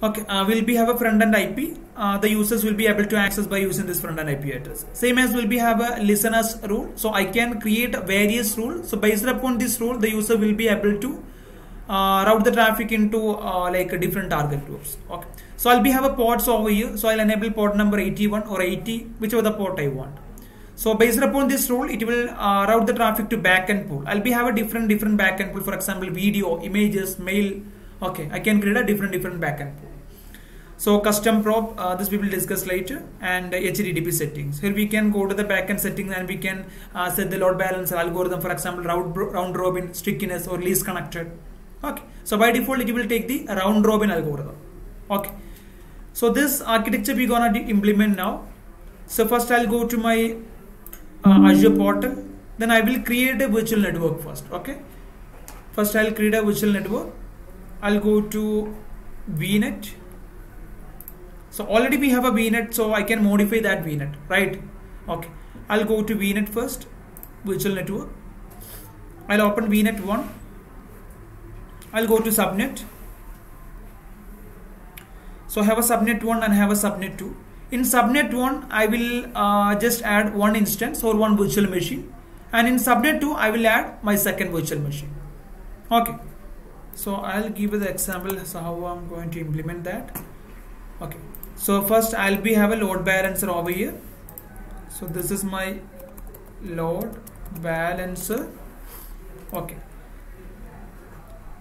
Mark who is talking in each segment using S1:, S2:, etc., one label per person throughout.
S1: Okay, we'll be have a front end IP. The users will be able to access by using this front end IP address. Same as will be have a listeners rule. So I can create various rules. So based upon this rule, the user will be able to route the traffic into like different target groups. Okay. So I'll be have a ports over here. So I'll enable port number 81 or 80, whichever the port I want. So based upon this rule, it will route the traffic to backend pool. I'll be have a different backend pool. For example, video, images, mail. Okay, I can create a different backend pool. So custom prop, this we will discuss later, and HTTP settings. Here we can go to the backend settings and we can set the load balancer algorithm, for example, round robin, stickiness, or least connected. Okay, so by default it will take the round robin algorithm. Okay, so this architecture we gonna implement now. So first I'll go to my Azure portal. Then I will create a virtual network first. Okay, first I'll create a virtual network. I'll go to VNet. So already we have a VNet, so I can modify that VNet, right? Okay, I'll go to VNet first, virtual network. I'll open VNet 1. I'll go to subnet. So I have a subnet 1 and I have a subnet 2. In subnet 1, I will just add one instance or one virtual machine, and in subnet 2, I will add my second virtual machine. Okay, so I'll give you the example so how I'm going to implement that. Okay, so first I'll be have a load balancer over here. So this is my load balancer. Okay,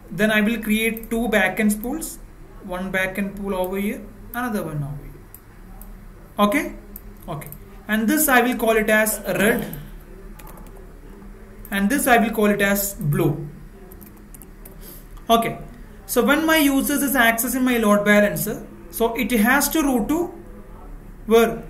S1: then I will create two backend pools, one backend pool over here, another one over here. Okay, okay, and this I will call it as red, and this I will call it as blue. Okay, so when my users is accessing my load balancer, so it has to route to where?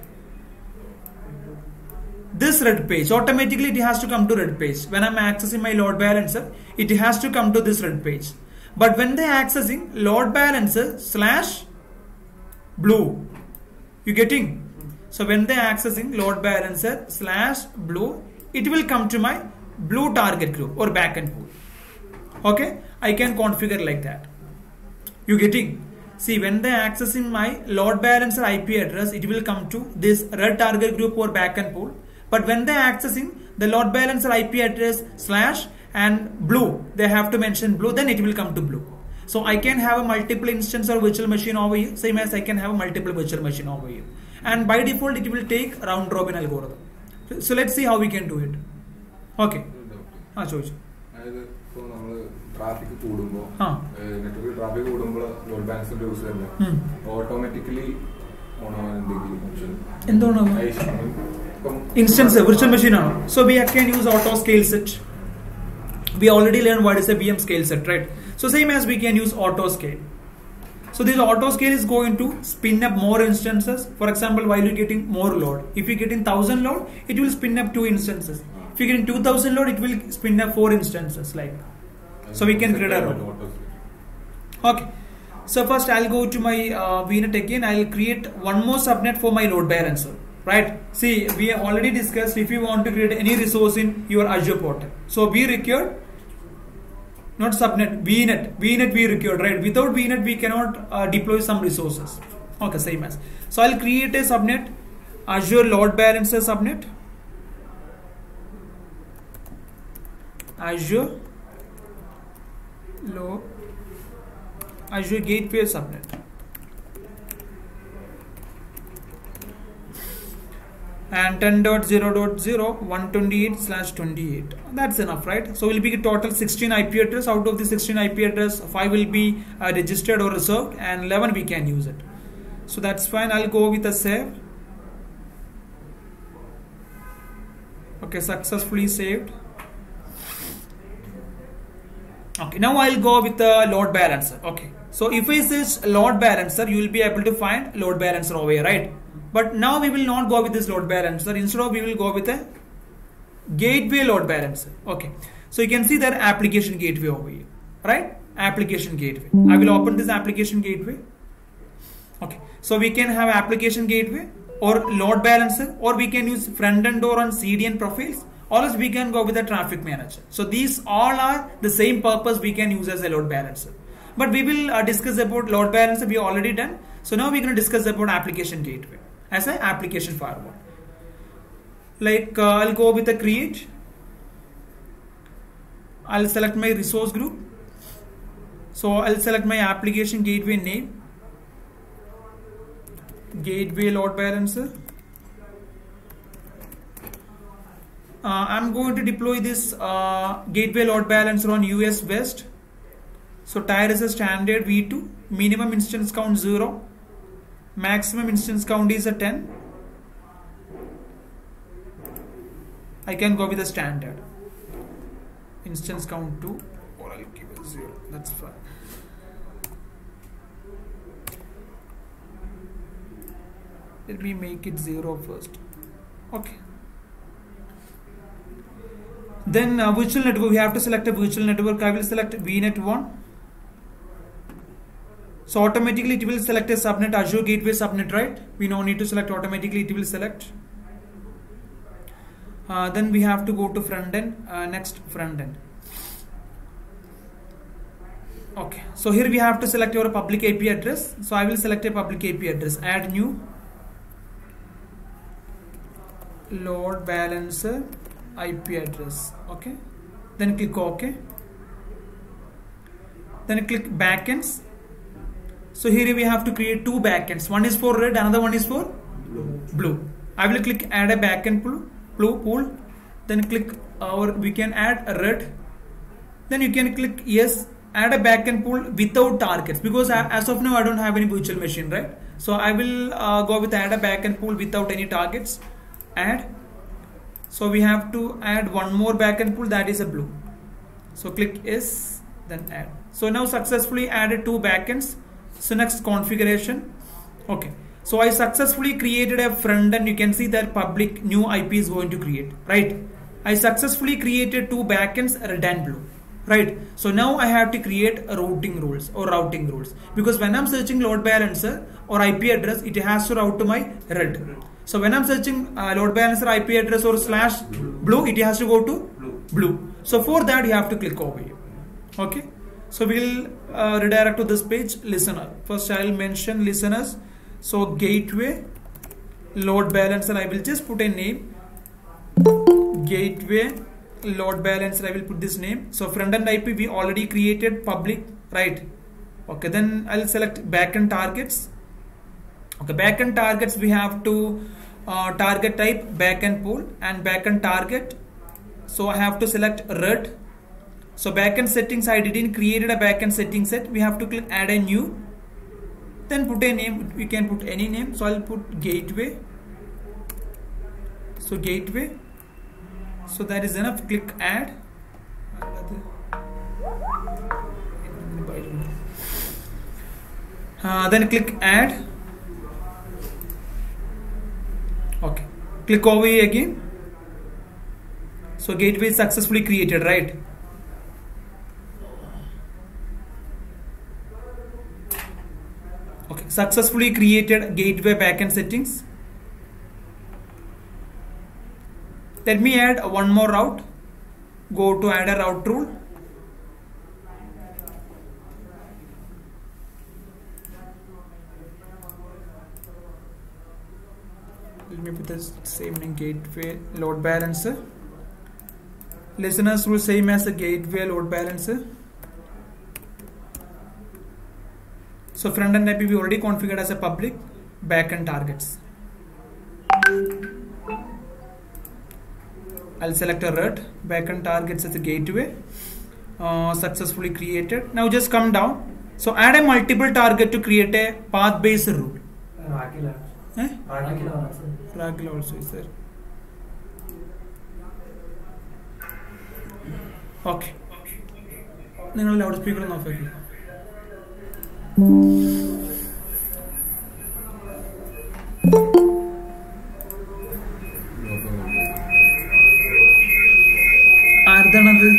S1: This red page. Automatically it has to come to red page. When I'm accessing my load balancer, it has to come to this red page. But when they are accessing load balancer / blue, you getting? So when they are accessing load balancer / blue, it will come to my blue target group or backend pool. Okay, I can configure like that. You getting? See, when they are accessing my load balancer IP address, it will come to this red target group or backend pool. But when they are accessing the load balancer IP address / and blue, they have to mention blue, then it will come to blue. So I can have a multiple instance or virtual machine over here, same as I can have a multiple virtual machine over here. And by default, it will take round robin algorithm. So let's see how we can do it. Okay.
S2: Traffic load balancer automatically
S1: instance virtual machine. So we can use auto scale set. We already learned what is a VM scale set, right? So same as we can use auto scale. So this auto scale is going to spin up more instances. For example, while you're getting more load, if you're getting 1000 load, it will spin up 2 instances. If you're getting 2000 load, it will spin up 4 instances like. So we can create a role. Okay. So first I'll go to my VNet again. I'll create one more subnet for my load balancer. Right. See, we have already discussed if you want to create any resource in your Azure portal. So we required not subnet, VNet. VNet we required, right? Without VNet we cannot deploy some resources. Okay, same as. So I'll create a subnet, Azure load balancer subnet. Azure gateway subnet. And 10.0.0 128/28. That's enough, right? So we'll be total 16 IP address. Out of the 16 IP address, 5 will be registered or reserved, and 11 we can use it. So that's fine. I'll go with a save. Okay, successfully saved. Okay, now I'll go with the load balancer. Okay, so if I search load balancer, you will be able to find load balancer over here, right? But now we will not go with this load balancer. Instead of, we will go with a gateway load balancer. Okay, so you can see that application gateway over here, right? Application gateway. I will open this application gateway. Okay, so we can have application gateway or load balancer, or we can use front end door on CDN profiles, or else we can go with a traffic manager. So these all are the same purpose we can use as a load balancer. But we will discuss about load balancer. We already done. So now we're going to discuss about application gateway as an application firewall. Like I'll go with a create. I'll select my resource group. So I'll select my application gateway name, gateway load balancer. I'm going to deploy this gateway load balancer on US West. So tier is a standard V2, minimum instance count 0, maximum instance count is a 10. I can go with a standard. Instance count 2, or I'll give it 0. That's fine. Let me make it 0 first. Okay. Then virtual network, we have to select a virtual network. I will select VNet1. So automatically it will select a subnet, Azure gateway subnet, right? We no need to select automatically, it will select. Then we have to go to front end, next front end. Okay, so here we have to select your public IP address. So I will select a public IP address, add new load balancer IP address. Okay, then click OK. Then click backends. So here we have to create two backends. One is for red, another one is for blue. I will click add a backend pool. Then click or we can add a red. Then you can click yes, add a backend pool without targets, because as of now I don't have any virtual machine, right? So I will go with add a backend pool without any targets. Add. So we have to add one more backend pool, that is a blue. So click yes, then add. So now successfully added two backends. So next configuration. Okay. So I successfully created a front end. You can see that public new IP is going to create, right? I successfully created two backends, red and blue, right? So now I have to create routing rules, because when I'm searching load balancer or IP address, it has to route to my red. So when I'm searching load balancer IP address or /blue, it has to go to blue. So for that you have to click over here. Okay. So we will redirect to this page, listener. First I will mention listeners. So gateway load balancer, I will just put a name, gateway load balancer, I will put this name. So front end IP we already created public, right? Okay, then I'll select backend targets. Okay, backend targets we have to target type backend pool and backend target. So I have to select red. So backend settings, I didn't created a backend setting set. We have to click add a new. Then put a name. You can put any name. So I'll put gateway. So gateway. So that is enough. Click add. Then click add. Okay. Click over here again. So gateway is successfully created, right? Okay, successfully created gateway backend settings. Let me add one more route. Go to add a route rule. Let me put the same name, gateway load balancer. Listeners rule same as a gateway load balancer. So front end IP we already configured as a public, backend targets. I'll select a red, backend targets as a gateway, successfully created. Now just come down. So add a multiple target to create a path based rule. Ragil also is there. Okay. നിങ്ങൾ loud speaker ഒന്ന് of ആക്കി. ആരുതാണത്?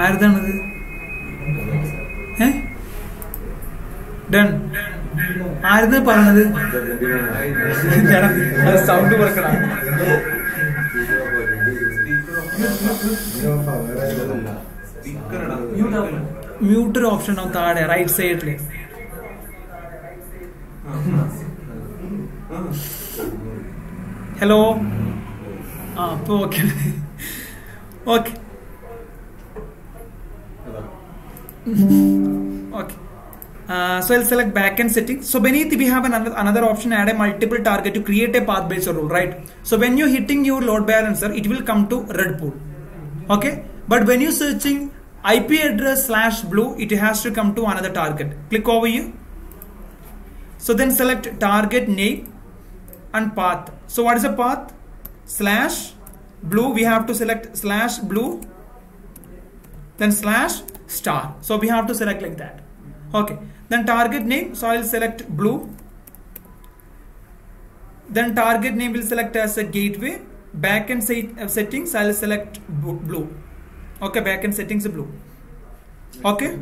S1: ആരുതാണത്? Done. ആരുതാ പറഞ്ഞത്? Sound കുറക്കണം. Mute option on the right side. Hello. Okay. Okay. Okay. So I'll select backend settings. So beneath we have another option, add a multiple target to create a path based rule, right? So when you're hitting your load balancer, it will come to red pool. Okay. But when you're searching IP address /blue, it has to come to another target. Click over here. So then select target name and path. So what is the path? /blue. We have to select /blue, then /star. So we have to select like that. Okay. Then target name. So I'll select blue. Then target name will select as a gateway. Backend settings. I'll select blue. Okay. Backend settings blue. Okay.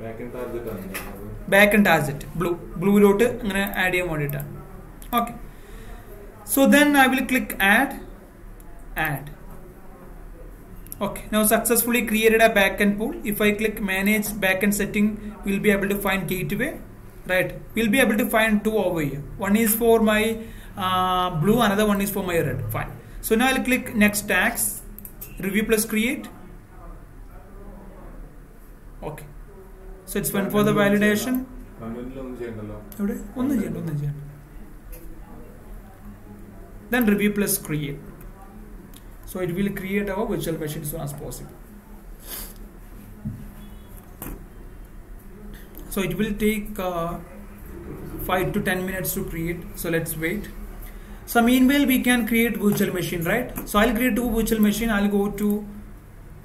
S1: Backend target blue. Blue load. I'm gonna add a monitor. Okay. So then I will click add. Okay, now successfully created a backend pool. If I click manage backend setting, we'll be able to find gateway, right? We'll be able to find two over here. One is for my blue, another one is for my red. Fine. So now I'll click next tags, review plus create. Okay. So it's one for the validation. Then review plus create. So it will create our virtual machine as soon as possible. So it will take 5 to 10 minutes to create. So let's wait. So meanwhile we can create virtual machine, right? So I'll create two virtual machine. I'll go to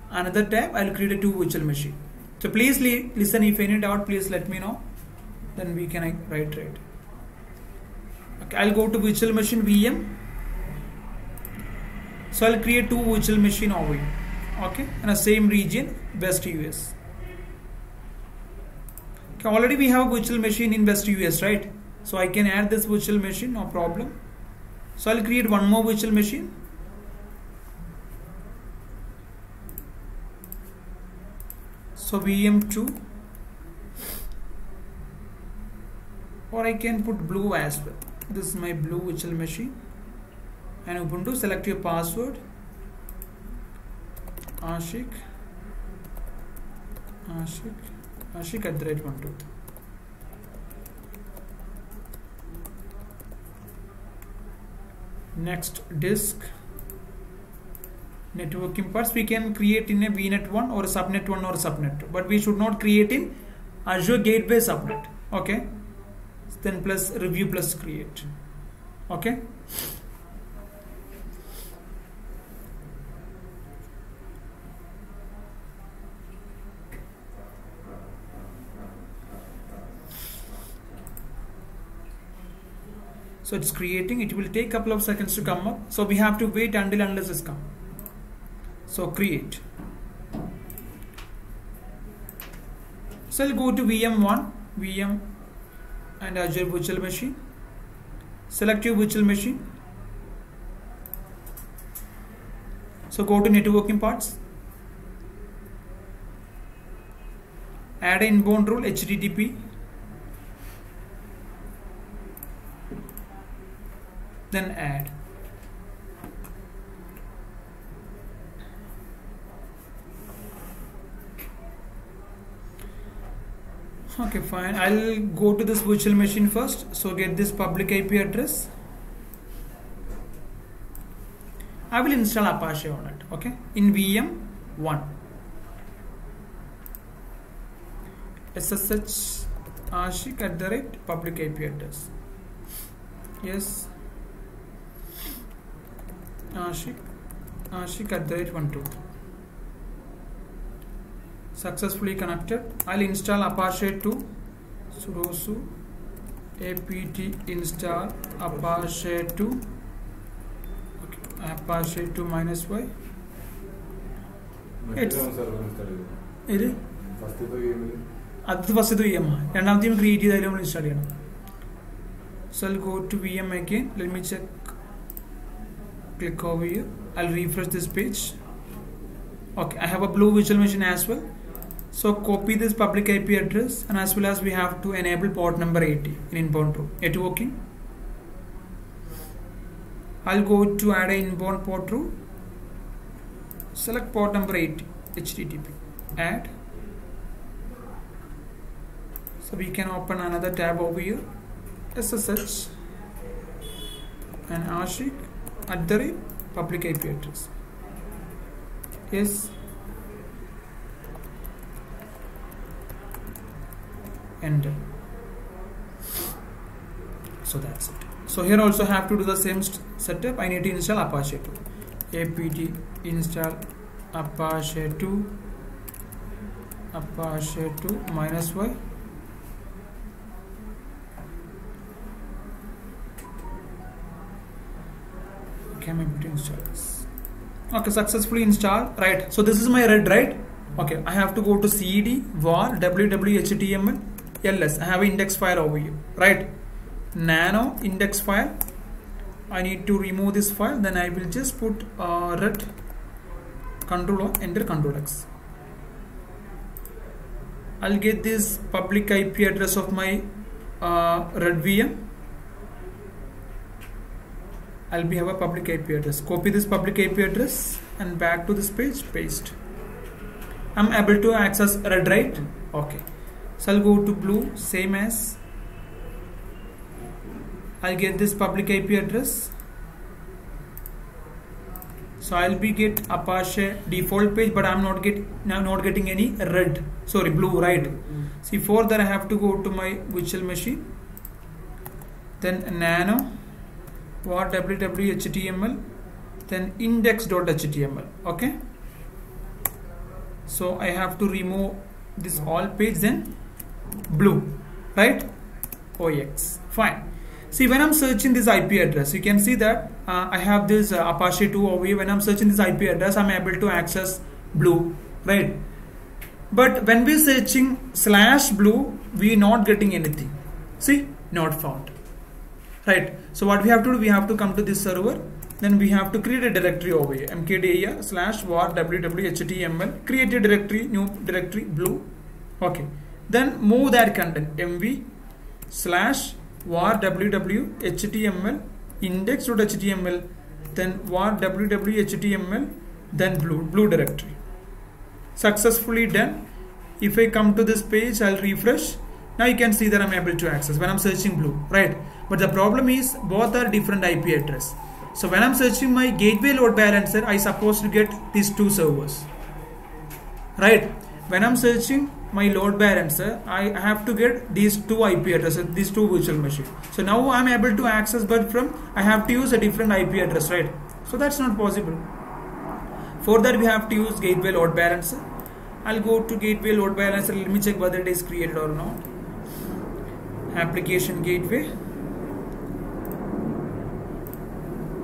S1: another tab. I'll create a two virtual machine. So please listen. If any doubt, please let me know. Then we can write it. Okay, I'll go to virtual machine VM. So I'll create two virtual machine over here. Okay, in the same region, West US. Okay, already we have a virtual machine in West US, right? So I can add this virtual machine, no problem. So I'll create one more virtual machine. So VM2, or I can put blue as well. This is my blue virtual machine. And Ubuntu, select your password. Ashik @123. Next disk. Networking parts we can create in a VNet 1 or a subnet 1 or a subnet 2, but we should not create in Azure Gateway subnet. Okay. Then plus review plus create. Okay. So it's creating. It will take a couple of seconds to come up. So we have to wait unless it's come. So create. So I'll go to VM1, VM and Azure virtual machine. Select your virtual machine. So go to networking parts. Add an inbound rule HTTP. Then add. Okay, fine. I'll go to this virtual machine first. So get this public IP address. I will install Apache on it. Okay, in VM1. SSH Ashik @public IP address. Yes. Ashik @123. Successfully connected. I'll install Apache 2. Sudo apt install Apache 2. Okay. Apache 2 -y. It's first VM create install. So I'll go to VM again. Let me check. Click over here. I'll refresh this page. Okay, I have a blue virtual machine as well. So copy this public IP address, and as well as we have to enable port number 80 in inbound route. It working? I'll go to add an inbound port rule. Select port number 80, HTTP. Add. So we can open another tab over here. SSH and Ashik @ public IP address. Yes. Enter. So that's it. So here also have to do the same setup. I need to install Apache 2. apt install Apache 2 -y. Okay, I'm able to install this. Okay, successfully installed. Right. So this is my red, right? Okay, I have to go to cd var www.html ls. I have an index file over here, right? Nano index file. I need to remove this file. Then I will just put red Control enter Control X. I'll get this public IP address of my red VM. I'll have a public IP address. Copy this public IP address and back to this page, paste. I'm able to access red, right? Okay. So I'll go to blue, same as. I'll get this public IP address. So I'll be get Apache default page, but I'm not getting any red. Sorry, blue, right? See, for that I have to go to my virtual machine. Then nano var www.html, then index.html. Okay. So I have to remove this all page, then blue, right? OX. Fine. See, when I'm searching this IP address, you can see that I have this Apache 2 over here. When I'm searching this IP address, I'm able to access blue, right? But when we're searching /blue, we're not getting anything. See, not found, right? So what we have to do, we have to come to this server. Then we have to create a directory over here, mkdir/var www.html. Create a directory, new directory, blue. Okay. Then move that content, mv/var www.html index.html, then var www.html, then blue directory. Successfully done. If I come to this page, I'll refresh. Now you can see that I'm able to access when I'm searching blue, right? But the problem is both are different IP address. So when I'm searching my gateway load balancer, I supposed to get these two servers, right? When I'm searching my load balancer, I have to get these two IP addresses, these two virtual machines. So now I'm able to access, but I have to use a different IP address, right? So that's not possible. For that we have to use gateway load balancer. I'll go to gateway load balancer. Let me check whether it is created or not. Application gateway.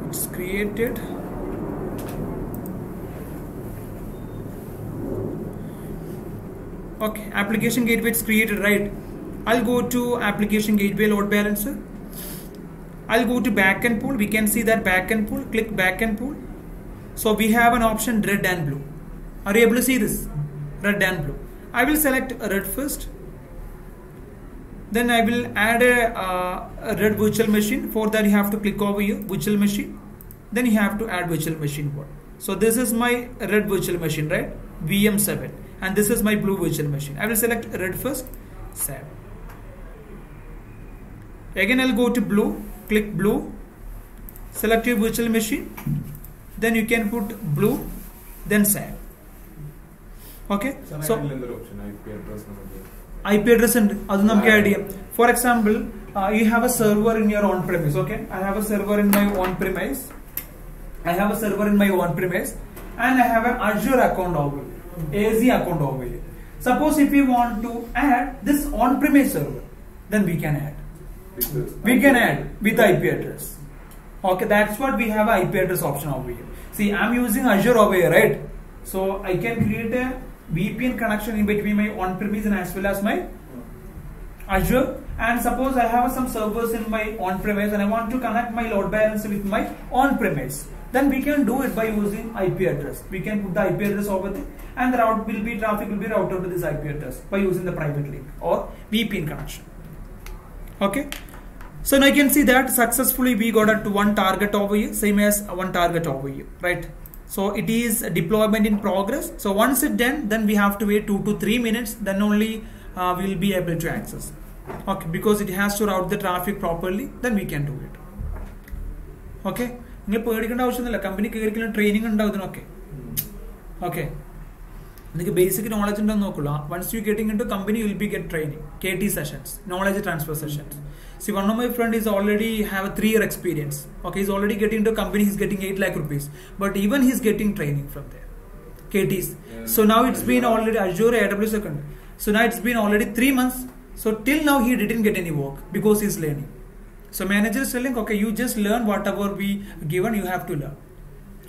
S1: It's created. Okay, application gateway is created, right? I'll go to application gateway load balancer. I'll go to backend pool. We can see that backend pool. Click backend pool. So we have an option red and blue. Are you able to see this? Red and blue. I will select red first. Then I will add a red virtual machine. For that you have to click over here, virtual machine. Then you have to add virtual machine port. So this is my red virtual machine, right? VM7. And this is my blue virtual machine. I will select red first. Save. Again I'll go to blue. Click blue. Select your virtual machine. Then you can put blue. Then save. Okay. So IP address and idea. For example, you have a server in your on-premise. Okay. I have a server in my on-premise. And I have an Azure account over here, AZ account over here. Suppose if we want to add this on-premise server, then we can add. We can add with IP address. Okay, that's what we have an IP address option over here. See, I'm using Azure over here, right? So I can create a VPN connection in between my on-premise and as well as my Azure. And suppose I have some servers in my on-premise and I want to connect my load balancer with my on-premise. Then we can do it by using IP address. We can put the IP address over there and the traffic will be routed to this IP address by using the private link or VPN connection. Okay. So now you can see that successfully we got at one target over here, same as one target over here, right? So it is deployment in progress. So once it's done, then we have to wait 2 to 3 minutes. Then only we will be able to access. Okay, because it has to route the traffic properly. Then we can do it. Okay. Company training okay. Basic knowledge once you getting into company, you will be get training, KT sessions, knowledge transfer sessions. See, one of my friend is already have a 3-year experience. Okay, he's already getting into a company, he's getting 8 lakh rupees, but even he's getting training from there, KTs. Yeah. So now it's been already Azure AWS account. So now it's been already 3 months. So till now he didn't get any work because he's learning. So manager is telling, okay, you just learn whatever we given, you have to learn.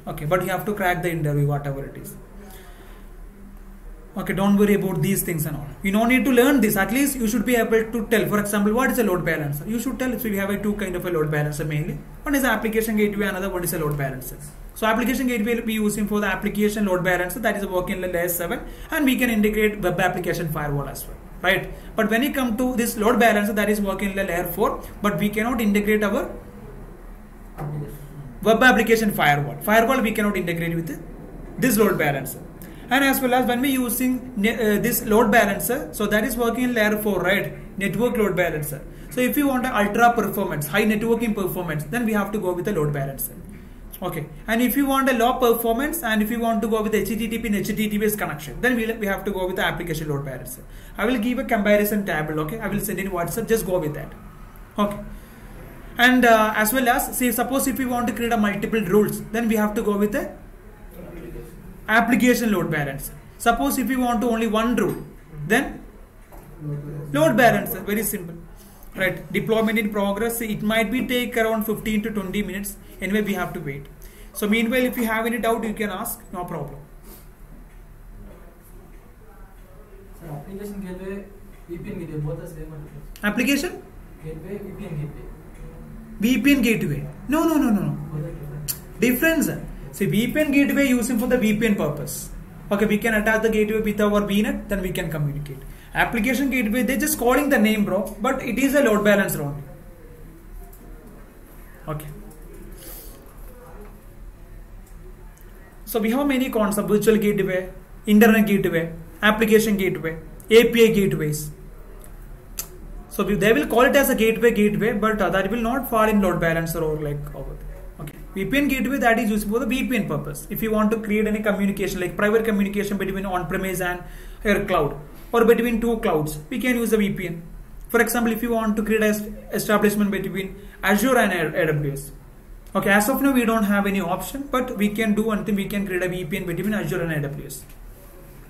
S1: Okay, but you have to crack the interview, whatever it is. Okay, don't worry about these things and all. You don't need to learn this. At least you should be able to tell. For example, what is a load balancer? You should tell. So we have a 2 kind of a load balancer mainly. One is application gateway, another one is a load balancer. So application gateway will be using for the application load balancer, that is working in layer 7, and we can integrate web application firewall as well, right? But when it comes to this load balancer, that is working in layer 4, but we cannot integrate our web application firewall. Firewall we cannot integrate with this load balancer. And as well as when we using this load balancer, so that is working in layer 4, right? Network load balancer. So if you want an ultra performance, high networking performance, then we have to go with a load balancer. Okay. And if you want a low performance and if you want to go with HTTP and HTTPS connection, then we have to go with the application load balancer. I will give a comparison table. Okay. I will send in WhatsApp. Just go with that. Okay. And as well as, say, suppose if we want to create a multiple rules, then we have to go with a application load balancer. Suppose if you want to only one rule, then load balancer. Very simple, right? Deployment in progress. It might be take around 15 to 20 minutes. Anyway, we have to wait. So meanwhile, if you have any doubt, you can ask. No problem.
S3: So application gateway, VPN gateway, both are same.
S1: Application
S3: gateway, VPN gateway.
S1: VPN gateway. No. Difference. See, VPN gateway using for the VPN purpose. Okay, we can attach the gateway with our VNet, then we can communicate. Application gateway, they're just calling the name, bro, but it is a load balancer only. Okay. So we have many concepts: virtual gateway, internet gateway, application gateway, API gateways. So they will call it as a gateway, but that will not fall in load balancer or like over there. Okay. VPN gateway, that is used for the VPN purpose. If you want to create any communication, like private communication between on-premise and your cloud, or between 2 clouds, we can use a VPN. For example, if you want to create an establishment between Azure and AWS. Okay, as of now we don't have any option, but we can do one thing, we can create a VPN between Azure and AWS.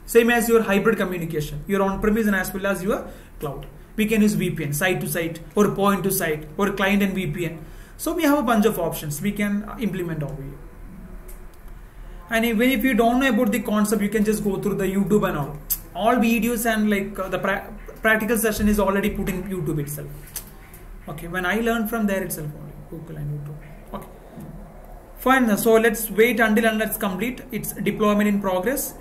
S1: Same as your hybrid communication, your on-premise and as well as your cloud. We can use VPN, site to site, or point to site, or client and VPN. So we have a bunch of options we can implement over here. And even if you don't know about the concept, you can just go through the YouTube and all. All videos and like the practical session is already put in YouTube itself. Okay, when I learned from there itself only, Google and YouTube. Okay, fine. So let's wait until it's complete. It's deployment in progress.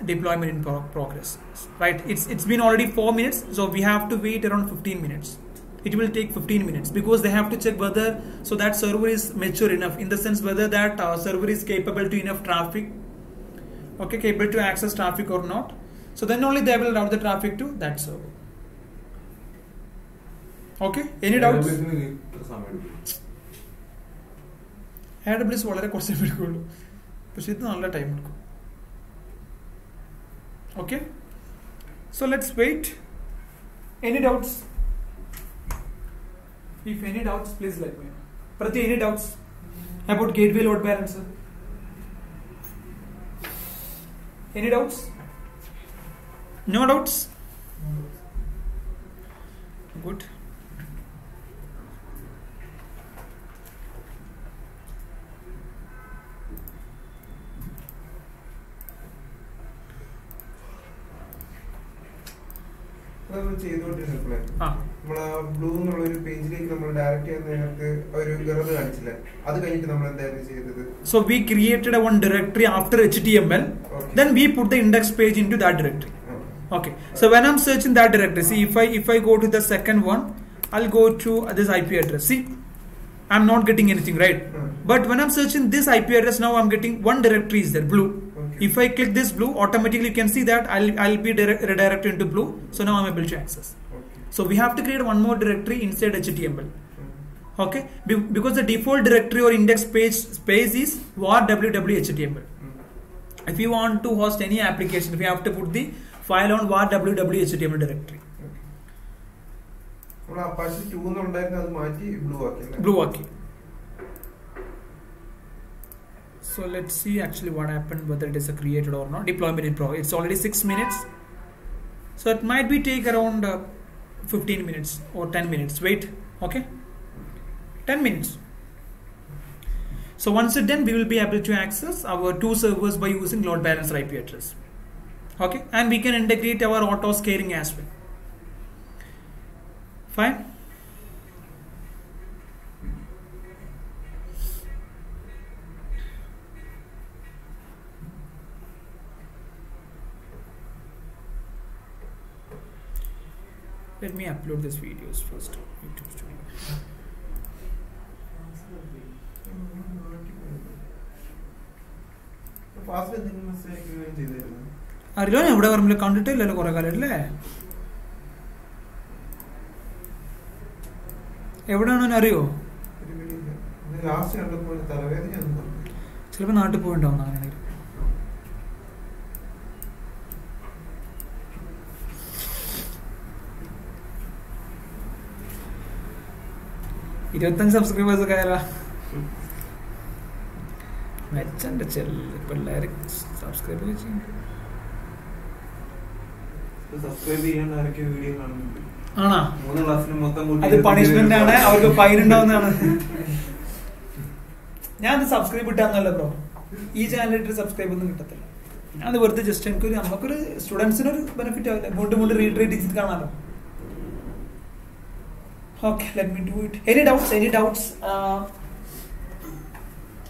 S1: Right? It's been already 4 minutes, so we have to wait around 15 minutes. It will take 15 minutes because they have to check whether so that server is mature enough, in the sense whether that server is capable to enough traffic, okay, capable to access traffic or not. So then only they will route the traffic to that server. Okay, any doubts? AWS വളരെ കുറച്ച് എടുക്കുള്ളൂ, പക്ഷെ ഇത് നല്ല time എടുക്കും. Okay, so let's wait. Any doubts? If any doubts, please let me know. Prati, any doubts about gateway load balancer? Any doubts? No doubts? Good.
S4: blue page
S1: so we created a one directory after HTML. Okay. Then we put the index page into that directory. Okay. So when I'm searching that directory, see if I go to the second one, I'll go to this IP address. See, I'm not getting anything, right? But when I'm searching this IP address, now I'm getting one directory is there, blue. Okay. If I click this blue, automatically you can see that I'll be redirected into blue. So now I'm able to access. Okay. So we have to create one more directory inside HTML. Okay, because the default directory or index page space is var www.html. If you want to host any application, we have to put the file on var www.html directory. Blue. So let's see actually what happened, whether it is created or not. Deployment in progress. It's already 6 minutes. So it might be take around 15 minutes or 10 minutes. Wait. Okay. 10 minutes. So once it's done, we will be able to access our two servers by using load balancer IP address. Okay, and we can integrate our auto scaling as well. Fine. Let me upload these videos first. YouTube Studio. അറിയോ എവിടെ പറമ്പിൽ കണ്ടിട്ടില്ലല്ലോ കുറെ കാലം അല്ലേ എവിടെയാണെന്ന് അറിയോ ചിലപ്പോ നാട്ടിൽ പോയിണ്ടാവും അങ്ങനെയാണെങ്കിൽ 25 സബ്സ്ക്രൈബേഴ്സ് ഒക്കെ ആയാലോ മെച്ചന്റെ ചെല്ല് പിള്ളേര് സബ്സ്ക്രൈബ് ആണോ അത് പണിഷ്മെന്റ് ആണ് അവർക്ക് ഫൈൻ ഉണ്ടാവുന്നതാണ് ഞാൻ സബ്സ്ക്രൈബ് ഇട്ടാന്നല്ലോ ബ്രോ ഈ ചാനലിട്ട് സബ്സ്ക്രൈബ് ഒന്നും കിട്ടത്തില്ല ഞാൻ വെറുതെ ജസ്റ്റ് നമുക്കൊരു സ്റ്റുഡൻസിനൊരു ബെനിഫിറ്റ് ആവില്ല മുണ്ട് റീട്രീറ്റ് ചെയ്ത് കാണാമല്ലോ Okay, let me do it. Any doubts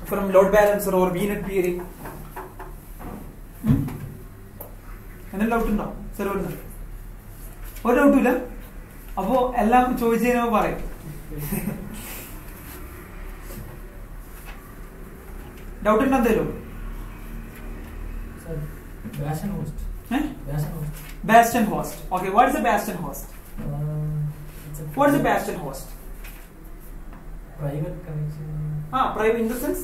S1: from load balancer or VNet peering? Any doubt undo server nu or doubt illa appo ellam choichena parayum doubt undu andelo
S3: sir bastion host
S1: bastion host okay what is a bastion host what is a bastion host
S3: private connection
S1: private in the sense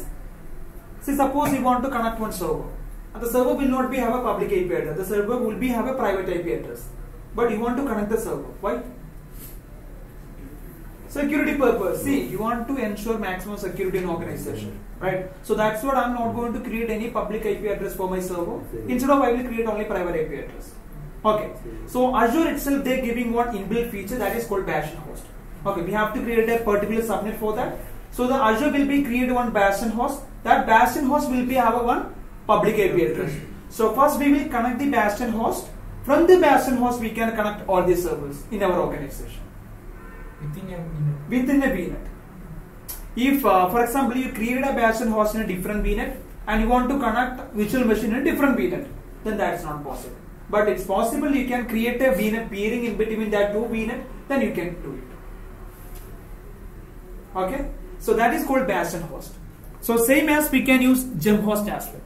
S1: see suppose you want to connect one server and the server will not be have a public IP address the server will be have a private IP address but you want to connect the server why security purpose see you want to ensure maximum security in organization right so that's what I'm not going to create any public IP address for my server instead of I will create only private IP address. Okay, so Azure itself they're giving one inbuilt feature that is called bastion host. Okay, we have to create a particular subnet for that. So the Azure will be create one bastion host. That bastion host will be have a one public IP address. So first we will connect the bastion host. From the bastion host we can connect all the servers in our organization. Within a VNet. If for example you created a bastion host in a different VNet and you want to connect virtual machine in a different VNet, then that's not possible. But it's possible you can create a VNet peering in between that two VNet, then you can do it. Okay, so that is called bastion host. So same as we can use gem host as well.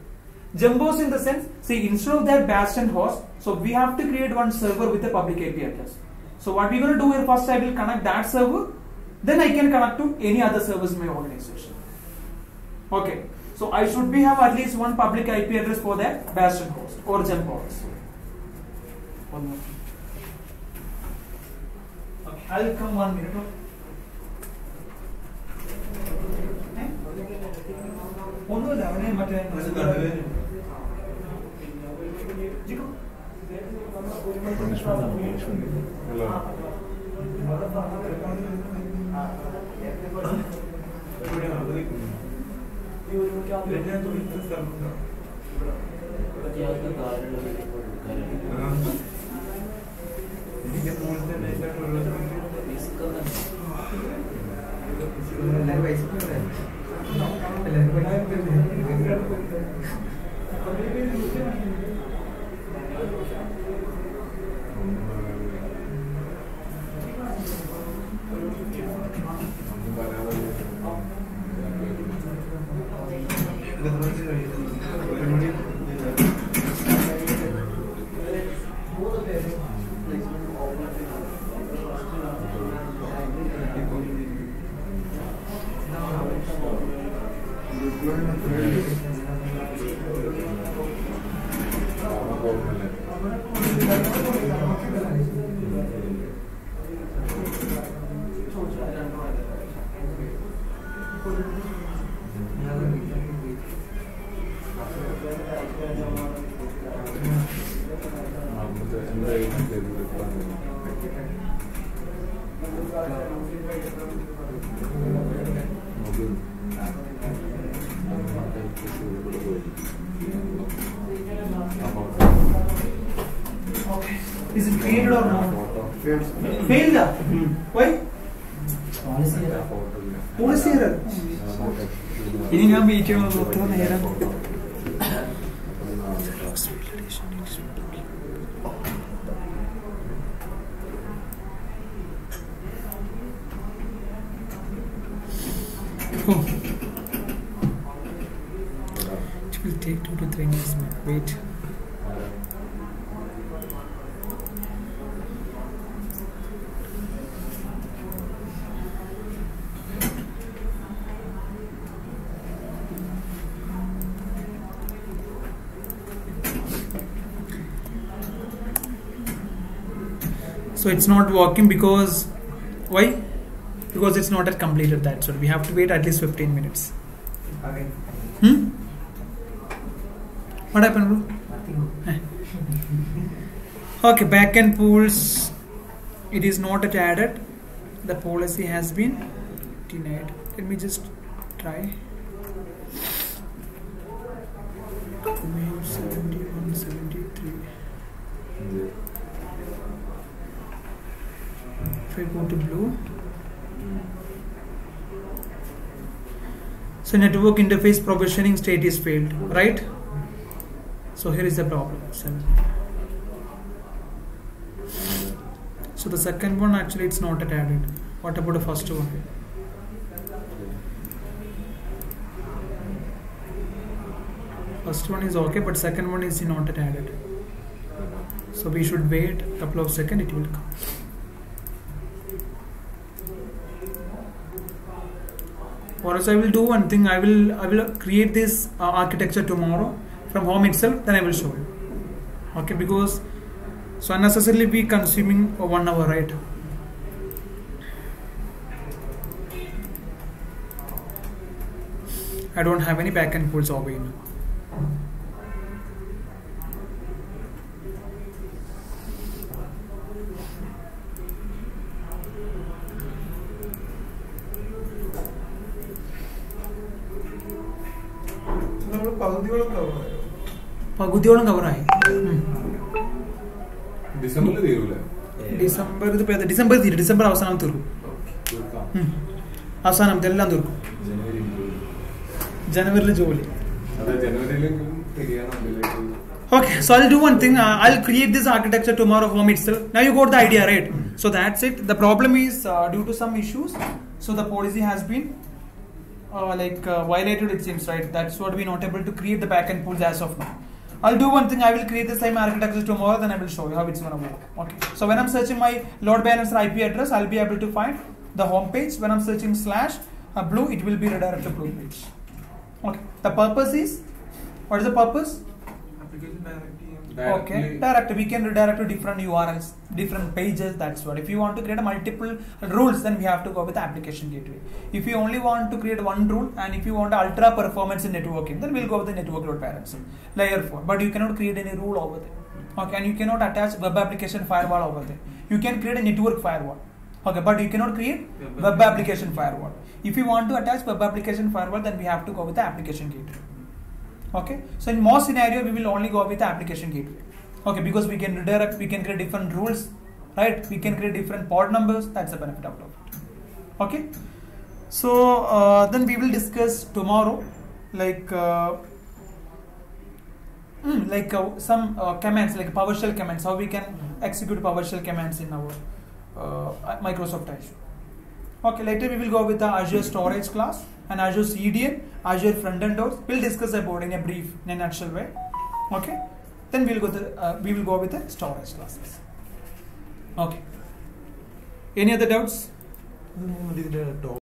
S1: Gem host in the sense, see instead of that bastion host, so we have to create one server with a public IP address. So what we're going to do here, first I will connect that server, then I can connect to any other servers in my organization. Okay, so I should be have at least one public IP address for that bastion host or gem host. One more. Okay, I'll come 1 minute. ഒന്നുമില്ല അവനെ മറ്റേ Is it created or not? Failed. Why? Policy error.
S5: ഇനി ഞാൻ wait ചെയ്യണം എത്ര നേരം It will take 2 to 3 minutes. Wait. So it's not working because why? Because it's not yet completed that. So we have to wait at least 15 minutes. What happened, bro? Okay, backend pools. It is not yet added. The policy has been denied. Let me just try. We have 71, 73. If I go to blue, so network interface provisioning state is failed, right? So here is the problem. So the second one, actually it's not added. What about the first one? First one is okay, but second one is not added. So we should wait a couple of seconds, it will come. Or else I will do one thing. I will create this architecture tomorrow from home itself. Then I will show you. Okay, because so unnecessarily be consuming 1 hour, right? I don't have any backend pools over here. പകുതിയോളം കവറായി. December അവസാനം തീർക്കും. അവസാനത്തെ എല്ലാം തീർക്കും. ജനുവരിയിൽ ജോലി. Okay, so I'll do one thing. I'll create this architecture tomorrow home itself. Now you got the idea, right? So that's it. The problem is due to some issues. So the policy has been violated, it seems, right? That's what we're not able to create the backend pools as of now. I'll do one thing. I will create the same architecture tomorrow. Then I will show you how it's gonna work. Okay. So when I'm searching my load balancer IP address, I'll be able to find the home page. When I'm searching / blue, it will be redirected to blue page. Okay. The purpose is, what is the purpose?
S4: Application directory.
S1: Okay, direct. We can redirect to different URLs, different pages. That's what. If you want to create multiple rules, then we have to go with the application gateway. If you only want to create one rule, and if you want ultra performance in networking, then we'll go with the network load balancer layer 4. But you cannot create any rule over there. Okay, and you cannot attach web application firewall over there. You can create a network firewall. Okay, but you cannot create web application firewall. If you want to attach web application firewall, then we have to go with the application gateway. Okay, so in most scenario we will only go with the application gateway. Okay, because we can redirect, we can create different rules, right? We can create different port numbers. That's the benefit out of it. Okay,
S5: So then we will discuss tomorrow, like some commands, like PowerShell commands, how we can execute PowerShell commands in our Microsoft Azure. Okay, later we will go with the Azure storage class and Azure CDN, Azure front-end doors. We'll discuss about in a brief, in a nutshell way. Okay, then we will go with the storage classes. Okay. Any other doubts?